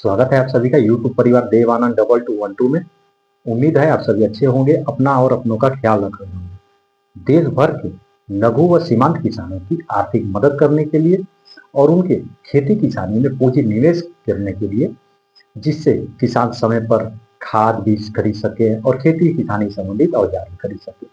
स्वागत है आप सभी का यूट्यूब परिवार देव आनंद 2212 में। उम्मीद है आप सभी अच्छे होंगे, अपना और अपनों का ख्याल रख रहे होंगे। देश भर के लघु व सीमांत किसानों की आर्थिक मदद करने के लिए और उनके खेती किसानी में पूंजी निवेश करने के लिए, जिससे किसान समय पर खाद बीज खरीद सके और खेती किसानी संबंधित औजार खरीद सके,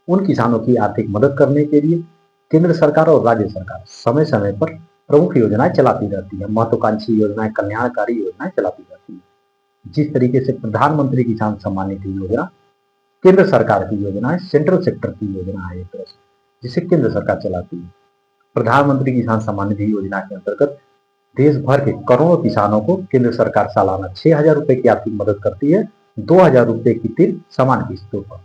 उन किसानों की आर्थिक मदद करने के लिए केंद्र सरकार और राज्य सरकार समय समय पर प्रमुख योजनाएं चलाती रहती है। महत्वाकांक्षी योजनाएं, कल्याणकारी योजनाएं चलाती रहती है। जिस तरीके से प्रधानमंत्री किसान सम्मान निधि योजना केंद्र सरकार की योजना है, सेंट्रल सेक्टर की योजना है एक तरह से, जिसे केंद्र सरकार चलाती है। प्रधानमंत्री किसान सम्मान निधि योजना के अंतर्गत देश भर के करोड़ों किसानों को केंद्र सरकार सालाना 6,000 रुपए की आर्थिक मदद करती है, 2,000 रुपए की 3 समान किस्तों पर।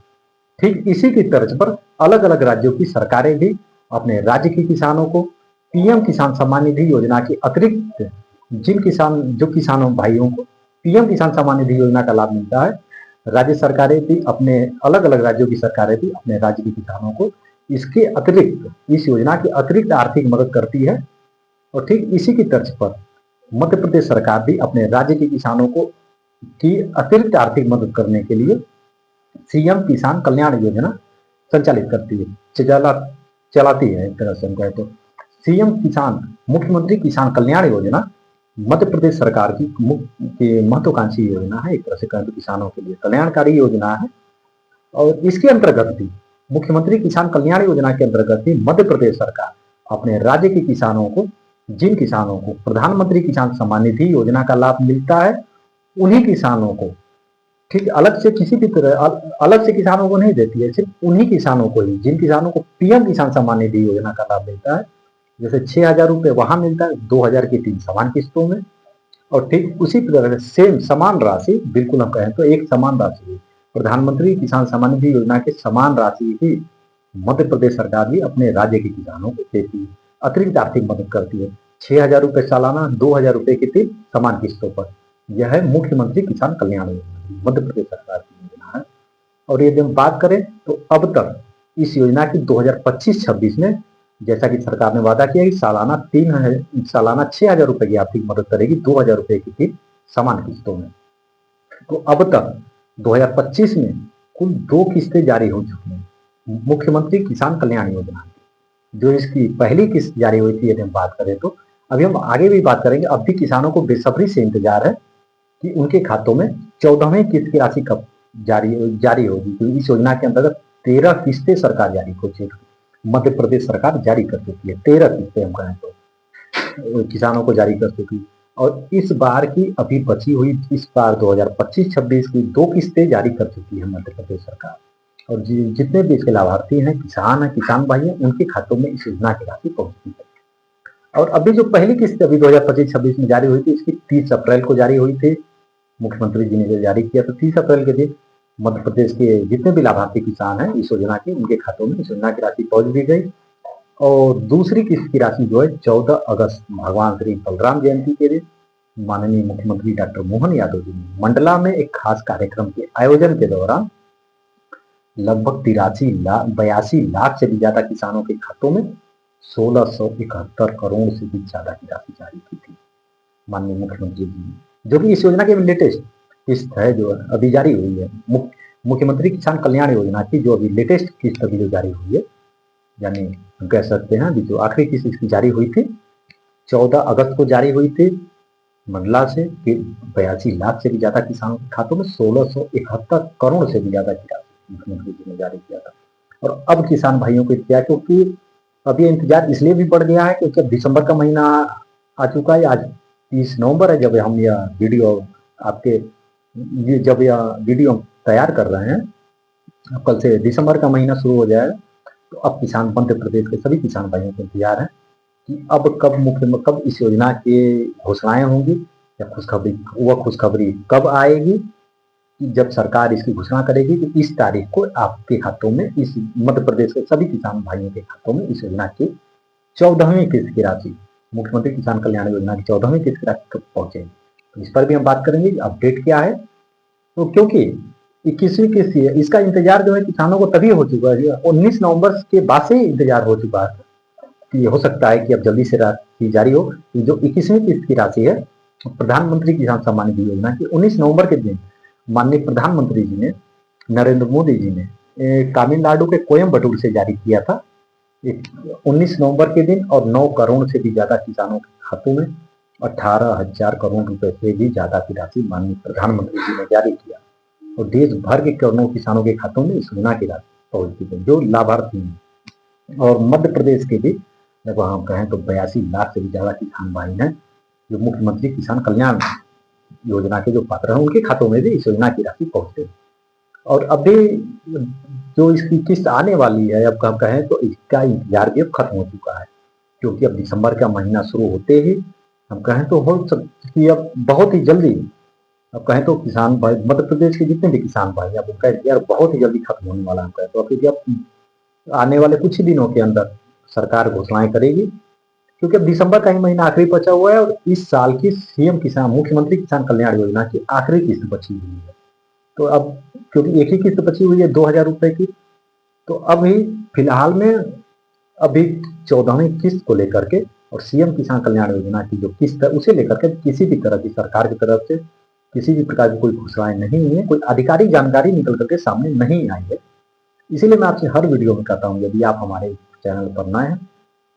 ठीक इसी की तर्ज पर अलग अलग राज्यों की सरकारें भी अपने राज्य के किसानों को पीएम किसान सम्मान निधि योजना के अतिरिक्त जो किसानों भाइयों को पीएम किसान सम्मान निधि योजना का लाभ मिलता है, राज्य सरकारें भी अपने अलग अलग राज्यों की सरकारें भी अपने राज्य के किसानों को इसके अतिरिक्त, इस योजना के अतिरिक्त आर्थिक मदद करती है। और ठीक इसी की तर्ज पर मध्य प्रदेश सरकार भी अपने राज्य के किसानों को की अतिरिक्त आर्थिक मदद करने के लिए सीएम किसान कल्याण योजना संचालित करती है, चलाती है एक तरह से हम कहें तो। सीएम किसान मुख्यमंत्री किसान कल्याण योजना मध्य प्रदेश सरकार की महत्वाकांक्षी योजना है, एक तरह से कहें तो किसानों के लिए कल्याणकारी योजना है। और इसके अंतर्गत भी मुख्यमंत्री किसान कल्याण योजना के अंतर्गत भी मध्य प्रदेश सरकार अपने राज्य के किसानों को, जिन किसानों को प्रधानमंत्री किसान सम्मान निधि योजना का लाभ मिलता है, उन्हीं किसानों को, ठीक अलग से किसी भी तरह अलग से किसानों को नहीं देती है, सिर्फ उन्हीं किसानों को ही, जिन किसानों को पीएम किसान सम्मान निधि योजना का लाभ मिलता है। जैसे 6,000 रुपए वहां मिलता है, 2,000 की 3 समान किस्तों में। और ठीक उसी तरह सेम समान राशि, बिल्कुल हम कहें तो एक समान राशि प्रधानमंत्री किसान सम्मान निधि योजना के समान राशि ही मध्य प्रदेश सरकार भी अपने राज्य के किसानों को देती है, अतिरिक्त आर्थिक मदद करती है। 6,000 रुपए सालाना, 2,000 रुपए की 3 समान किस्तों पर। यह है मुख्यमंत्री किसान कल्याण योजना, मध्य प्रदेश सरकार की योजना है। और यदि हम बात करें तो अब तक इस योजना की 2025-26 में, जैसा कि सरकार ने वादा किया कि सालाना 6,000 रुपए की आर्थिक मदद करेगी, 2,000 रुपए की 3 समान किस्तों में। तो अब तक 2025 में कुल 2 किस्तें जारी हो चुकी हैं मुख्यमंत्री किसान कल्याण योजना की। जो इसकी पहली किस्त जारी हुई थी, यदि हम बात करें तो अभी हम आगे भी बात करेंगे। अब भी किसानों को बेसब्री से इंतजार है कि उनके खातों में 14वीं किस्त की राशि कब जारी होगी। तो इस योजना के अंतर्गत 13 किस्तें सरकार जारी हो चुकी, मध्य प्रदेश सरकार जारी कर चुकी है। 13 किस्तें हम कहें तो किसानों को जारी कर चुकी। और इस बार की अभी बची हुई, इस बार 2025-26 की 2 किस्तें जारी कर चुकी है मध्य प्रदेश सरकार। और जितने भी इसके लाभार्थी हैं, किसान भाई हैं, उनके खातों में इस योजना की राशि पहुंचती है। और अभी जो पहली किस्त अभी 2025-26 में जारी हुई थी, इसकी 30 अप्रैल को जारी हुई थी। मुख्यमंत्री जी ने जो जारी किया तो 30 अप्रैल के दिन मध्य प्रदेश के जितने भी लाभार्थी किसान हैं इस योजना के, उनके खातों में इस योजना की राशि पहुंच भी गई। और दूसरी किस्त की राशि जो है 14 अगस्त भगवान श्री बलराम जयंती के दिन माननीय मुख्यमंत्री डॉक्टर मोहन यादव जी ने मंडला में एक खास कार्यक्रम के आयोजन के दौरान लगभग 82 लाख से भी ज्यादा किसानों के खातों में 1671 करोड़ से भी ज्यादा की राशि जारी की थी माननीय मुख्यमंत्री जी ने, जो कि इस योजना की लेटेस्ट किस्त है जो अभी जारी हुई है। मुख्यमंत्री किसान कल्याण योजना की जो अभी लेटेस्ट किस्त अभी जो जारी हुई है, यानी हम कह सकते हैं अभी जो आखिरी किस्त इसकी जारी हुई थी 14 अगस्त को जारी हुई थी मंडला से, 82 लाख से भी ज्यादा किसानों के खातों में 1671 करोड़ से भी ज्यादा की राशि मुख्यमंत्री जी ने जारी किया था। और अब किसान भाइयों को इंतजार, क्योंकि अब ये इंतजार इसलिए भी बढ़ गया है क्योंकि अब दिसंबर का महीना आ चुका है। आज 30 नवंबर है जब हम यह वीडियो तैयार कर रहे हैं। अब कल से दिसंबर का महीना शुरू हो जाएगा। तो अब किसान, मध्य प्रदेश के सभी किसान भाइयों को इंतजार है कि अब कब इस योजना की घोषणाएं होंगी या खुशखबरी कब आएगी, कि जब सरकार इसकी घोषणा करेगी कि इस तारीख को आपके खातों में, इस मध्य प्रदेश के सभी किसान भाइयों के खातों में इस योजना की 14वीं किस्त की राशि, मुख्यमंत्री किसान कल्याण योजना की 14वीं किस्त की राशि कब पहुंचेगी। तो इस पर भी हम बात करेंगे अपडेट क्या है। तो क्योंकि 21वीं किस्त है, इसका इंतजार जो है किसानों को तभी हो चुका है, 19 नवंबर के बाद से इंतजार हो चुका है कि हो सकता है कि अब जल्दी से राशि जारी हो। जो 21वीं किस्त की राशि है प्रधानमंत्री किसान सम्मान निधि योजना की 19 नवंबर के दिन माननीय प्रधानमंत्री जी ने, नरेंद्र मोदी जी ने तमिलनाडु के कोयम्बटूर से जारी किया था 19 नवंबर के दिन, और 9 करोड़ से भी ज्यादा किसानों के खातों में 18,000 करोड़ रुपए से भी ज्यादा की राशि माननीय प्रधानमंत्री जी ने जारी किया, और देश भर के करोड़ों किसानों के खातों में इस योजना की राशि पहुंचती है जो लाभार्थी हैं। और मध्य प्रदेश के भी लगभग हम कहें तो 82 लाख से भी ज्यादा किसान भाई हैं जो मुख्यमंत्री किसान कल्याण योजना के जो पात्र हैं उनके खातों में भी इस योजना की राशि पहुंचते हैं। और अभी जो इसकी किस्त आने वाली है, अब हम कहें तो इसका इंतजार भी अब खत्म हो चुका है, क्योंकि अब दिसंबर का महीना शुरू होते ही हम कहें तो हो सकती अब बहुत ही जल्दी, अब कहें तो किसान भाई मध्य प्रदेश के जितने भी किसान भाई अब उनका इंतजार बहुत ही जल्दी खत्म होने वाला है। तो क्योंकि अब आने वाले कुछ ही दिनों के अंदर सरकार घोषणाएं करेगी, क्योंकि अब दिसंबर का ही महीना आखिरी बचा हुआ है और इस साल की सीएम किसान मुख्यमंत्री किसान कल्याण योजना की आखिरी किस्त बची हुई है। तो अब क्योंकि एक ही किस्त बची हुई है 2,000 रुपए की, तो अभी फिलहाल में अभी 14वीं किस्त को लेकर के और सीएम किसान कल्याण योजना की जो किस्त है उसे लेकर के किसी भी तरह की सरकार की तरफ से किसी भी प्रकार की कोई घोषणाएं नहीं हुई है, कोई आधिकारिक जानकारी निकल करके सामने नहीं आई है। इसीलिए मैं आपसे हर वीडियो में कहता हूँ यदि आप हमारे चैनल पर नए हैं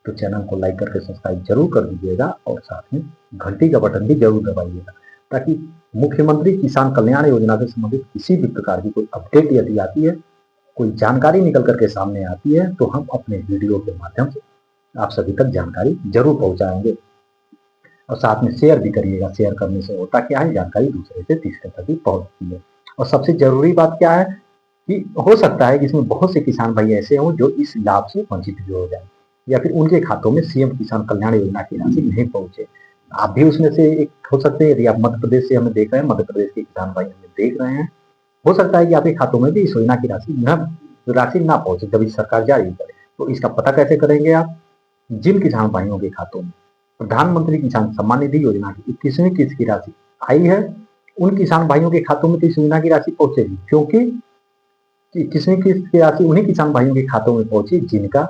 तो चैनल को लाइक करके सब्सक्राइब जरूर कर दीजिएगा और साथ में घंटी का बटन भी जरूर दबाइएगा, ताकि मुख्यमंत्री किसान कल्याण योजना से संबंधित किसी भी प्रकार की कोई अपडेट यदि आती है, कोई जानकारी निकल करके सामने आती है तो हम अपने वीडियो के माध्यम से आप सभी तक जानकारी जरूर पहुंचाएंगे। और साथ में शेयर भी करिएगा, शेयर करने से होता क्या है जानकारी दूसरे से तीसरे तक भी पहुंचती है। और सबसे जरूरी बात क्या है कि हो सकता है कि इसमें बहुत से किसान भाई ऐसे हों जो इस लाभ से वंचित भी हो जाए या फिर उनके खातों में सीएम किसान कल्याण योजना की राशि नहीं पहुंचे। आप भी उसमें से एक हो सकते हैं। यदि आप मध्य प्रदेश से हमें देख रहे हैं, मध्य प्रदेश के किसान भाई हमें देख रहे हैं, हो सकता है कि आपके खातों में भी इस योजना की राशि ना पहुंचे जब इस सरकार जारी करे। तो इसका पता कैसे करेंगे आप? जिन किसान भाइयों के खातों में प्रधानमंत्री किसान सम्मान निधि योजना की 21वीं किस्त की राशि आई है उन किसान भाइयों के खातों में तो इस योजना की राशि पहुंचेगी, क्योंकि 21वीं किस्त की राशि उन्हीं किसान भाइयों के खातों में पहुंची जिनका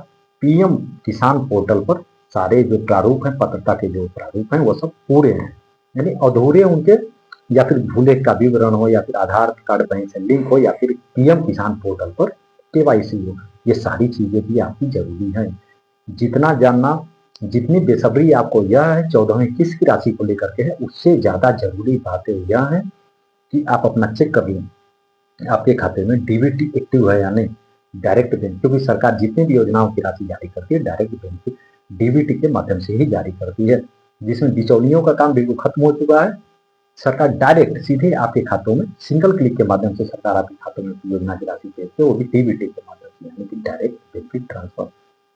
पीएम किसान पोर्टल पर सारे जो प्रारूप हैं, पात्रता के जो प्रारूप हैं वो सब पूरे हैं, यानी अधूरे उनके या फिर भूले का विवरण हो या फिर आधार कार्ड बैंक से लिंक हो या फिर पीएम किसान पोर्टल पर केवाईसी हो, ये सारी चीजें भी आपकी जरूरी है। जितना जानना, जितनी बेसब्री आपको यह है 14वीं किस्त की राशि को लेकर के है, उससे ज्यादा जरूरी बातें यह है कि आप अपना चेक कर लें आपके खाते में डीबीटी एक्टिव है या नहीं, डायरेक्ट बैंक, क्योंकि सरकार जितनी भी योजनाओं की राशि जारी करती है डायरेक्ट बैंक डीबीटी के माध्यम से ही जारी करती है, जिसमें बिचौलियों का काम बिल्कुल खत्म हो चुका है। सरकार डायरेक्ट सीधे आपके खातों में सिंगल क्लिक के माध्यम से सरकार आपके खातों में योजना की राशि भेजती है, वो भी डीबीटी के माध्यम से, यानी कि डायरेक्ट बेनिफिट ट्रांसफर।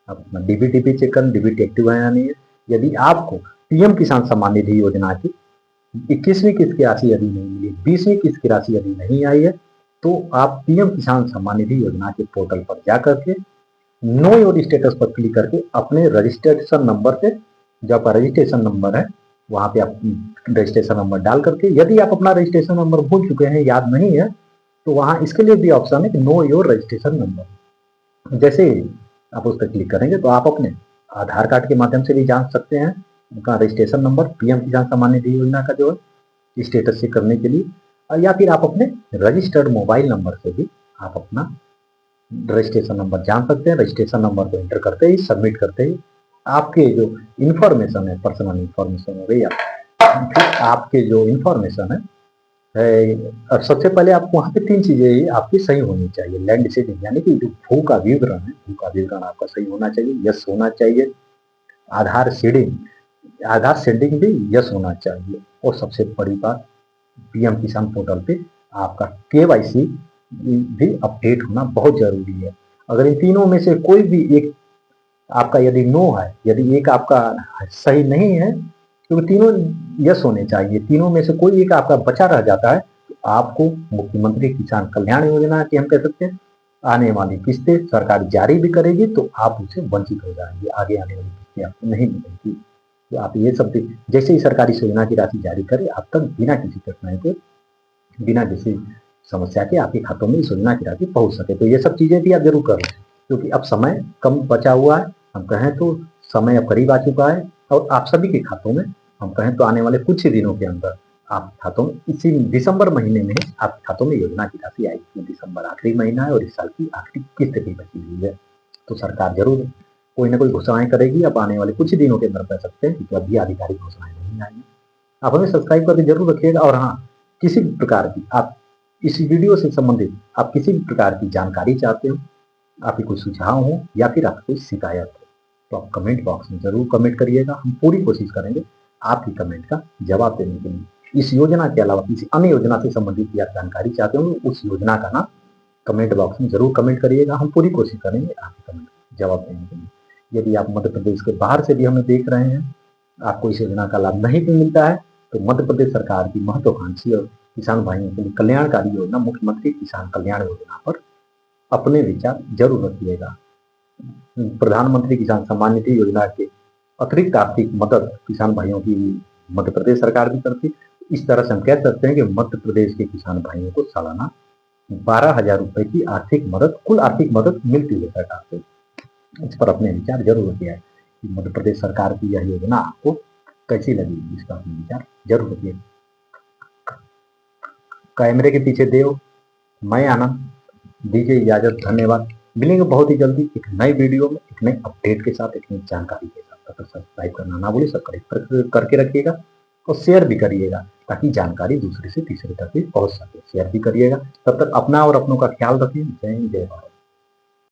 आप अपना डीबीटी भी चेक करें डीबीटी एक्टिव है या नहीं है। यदि आपको पीएम किसान सम्मान निधि योजना की 21वीं किस्त की राशि यदि नहीं मिली, 20वीं किस्त की राशि यदि नहीं आई है, तो आप पीएम किसान सम्मान निधि योजना के पोर्टल पर जाकर के नो योर स्टेटस पर क्लिक करके अपने रजिस्ट्रेशन नंबर से, जो आपका रजिस्ट्रेशन नंबर है वहां पे आप रजिस्ट्रेशन नंबर डाल करके, यदि आप अपना रजिस्ट्रेशन नंबर भूल चुके हैं, याद नहीं है, तो वहां इसके लिए भी ऑप्शन है कि नो योर रजिस्ट्रेशन नंबर। जैसे आप उस पर क्लिक करेंगे तो आप अपने आधार कार्ड के माध्यम से भी जान सकते हैं उनका रजिस्ट्रेशन नंबर पीएम किसान सम्मान निधि योजना का जो है स्टेटस चेक करने के लिए, या फिर आप अपने रजिस्टर्ड मोबाइल नंबर से भी आप अपना रजिस्ट्रेशन नंबर जान सकते हैं। रजिस्ट्रेशन नंबर को एंटर करते ही, सबमिट करते ही आपके जो इंफॉर्मेशन है, पर्सनल इंफॉर्मेशन हो गई या फिर आपके जो इंफॉर्मेशन है, और सबसे पहले आपको वहाँ पे 3 चीजें आपकी सही होनी चाहिए। लैंड सीडिंग यानी कि जो भू का विवरण है, भू का विवरण आपका सही होना चाहिए, यस होना चाहिए। आधार सीडिंग भी यस होना चाहिए। और सबसे बड़ी बात, पीएम किसान पोर्टल पे आपका केवाईसी भी अपडेट होना बहुत जरूरी है। अगर इन तीनों में से कोई भी एक आपका यदि नो है, यदि एक आपका सही नहीं है, क्योंकि तीनों यस होने चाहिए, तीनों में से कोई एक आपका बचा रह जाता है, तो आपको मुख्यमंत्री किसान कल्याण योजना की हम कह सकते हैं आने वाली किस्तें सरकार जारी भी करेगी तो आप उसे वंचित हो जाएंगे, आगे आने वाली किस्तें आपको नहीं मिलेंगी। तो आप ये सब जैसे ही सरकारी योजना की राशि जारी करे आप तक बिना किसी कठिनाई के, बिना किसी समस्या के आपके खातों में इस योजना की राशि पहुंच सके। तो ये सब चीजें भी आप जरूर करें, क्योंकि अब समय कम बचा हुआ है, हम कहें तो समय अब करीब आ चुका है और आप सभी के खातों में हम कहें तो आने वाले कुछ ही दिनों के अंदर आपके खातों में, इसी दिसंबर महीने में आपके खातों में योजना की राशि आएगी। दिसंबर आखिरी महीना है और इस साल की आखिरी किस्त भी बची हुई है। तो सरकार जरूर कोई ना कोई घोषणाएं करेगी। अब आने वाले कुछ ही दिनों के अंदर कह सकते हैं, क्योंकि अभी आधिकारिक घोषणाएं नहीं आई हैं। आप हमें सब्सक्राइब करके जरूर रखिएगा। और हाँ, किसी भी प्रकार की आप इस वीडियो से संबंधित आप किसी भी प्रकार की जानकारी चाहते हो, आपकी कोई सुझाव हो या फिर आपकी कोई शिकायत हो, तो आप कमेंट बॉक्स में जरूर कमेंट करिएगा। हम पूरी कोशिश करेंगे आपकी कमेंट का जवाब देने के लिए। इस योजना के अलावा किसी अन्य योजना से संबंधित या जानकारी चाहते हो, उस योजना का नाम कमेंट बॉक्स में जरूर कमेंट करिएगा। हम पूरी कोशिश करेंगे आपके कमेंट का जवाब देने के लिए। यदि आप मध्य प्रदेश के बाहर से भी हमें देख रहे हैं, आपको इस योजना का लाभ नहीं भी मिलता है, तो मध्य प्रदेश सरकार की महत्वाकांक्षी और किसान भाइयों के लिए कल्याणकारी योजना मुख्यमंत्री किसान कल्याण योजना पर अपने विचार जरूर रखिएगा। प्रधानमंत्री किसान सम्मान निधि योजना के अतिरिक्त आर्थिक मदद किसान भाइयों की मध्य प्रदेश सरकार भी करती। इस तरह से हम कह सकते हैं कि मध्य प्रदेश के किसान भाइयों को सालाना 12,000 रुपए की आर्थिक मदद, कुल आर्थिक मदद मिलती है सरकार से। इस पर अपने विचार जरूर रखिए कि मध्य प्रदेश सरकार की यह योजना आपको कैसी लगी, इसका अपने विचार जरूर रखिए। कैमरे के पीछे देव, मैं आनंद, दीजिए इजाजत। धन्यवाद। मिलेंगे बहुत ही जल्दी एक नई वीडियो में, एक नई अपडेट के साथ, एक नई जानकारी के साथ। तब तक सब्सक्राइब करना ना भूलिए, सब्सक्राइब करके रखिएगा और शेयर भी करिएगा, ताकि जानकारी दूसरे से तीसरे तक भी पहुंच सके। शेयर भी करिएगा। तब तक अपना और अपनों का ख्याल रखिए। जय हिंद, जय भारत।